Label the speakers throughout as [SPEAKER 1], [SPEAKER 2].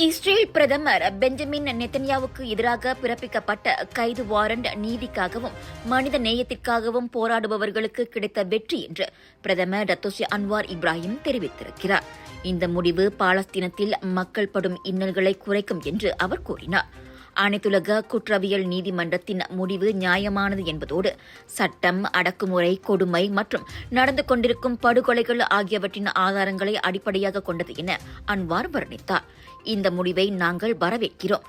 [SPEAKER 1] Israel பிரதமர் Benjamin நெத்தன்யாவுக்கு எதிராக பிறப்பிக்கப்பட்ட கைது வாரண்ட் நீதிக்காகவும் மனித நேயத்திற்காகவும் போராடுபவர்களுக்கு கிடைத்த வெற்றி என்று பிரதமர் டத்தோஸ்ரீ அன்வார் இப்ராஹிம் தெரிவித்திருக்கிறார். இந்த முடிவு பாலஸ்தீனத்தில் மக்கள் படும் இன்னல்களை குறைக்கும் என்று அவர் கூறினார். அனைத்துலக குற்றவியல் நீதிமன்றத்தின் முடிவு நியாயமானது என்பதோடு சட்டம், அடக்குமுறை, கொடுமை மற்றும் நடந்து கொண்டிருக்கும் படுகொலைகள் ஆகியவற்றின் ஆதாரங்களை அடிப்படையாக கொண்டது என அன்வார் வர்ணித்தார். இந்த முடிவை நாங்கள் வரவேற்கிறோம்.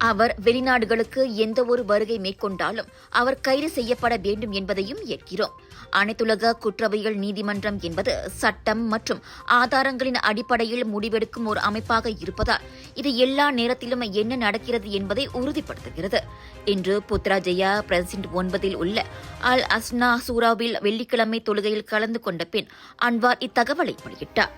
[SPEAKER 1] அவர் வெளிநாடுகளுக்கு எந்தவொரு வருகை மேற்கொண்டாலும் அவர் கைது செய்யப்பட வேண்டும் என்பதையும் ஏற்கிறோம். அனைத்துலக குற்றவியல் நீதிமன்றம் என்பது சட்டம் மற்றும் ஆதாரங்களின் அடிப்படையில் முடிவெடுக்கும் ஒரு அமைப்பாக இருப்பதால் இது எல்லா நேரத்திலும் என்ன நடக்கிறது என்பதை உறுதிப்படுத்துகிறது என்று புத்ராஜயா பிரசிடென்ட் 9 உள்ள அல் அஸ்னா சூராவில் வெள்ளிக்கிழமை தொழுகையில் கலந்து கொண்ட பின் அன்வார் இத்தகவலை வெளியிட்டார்.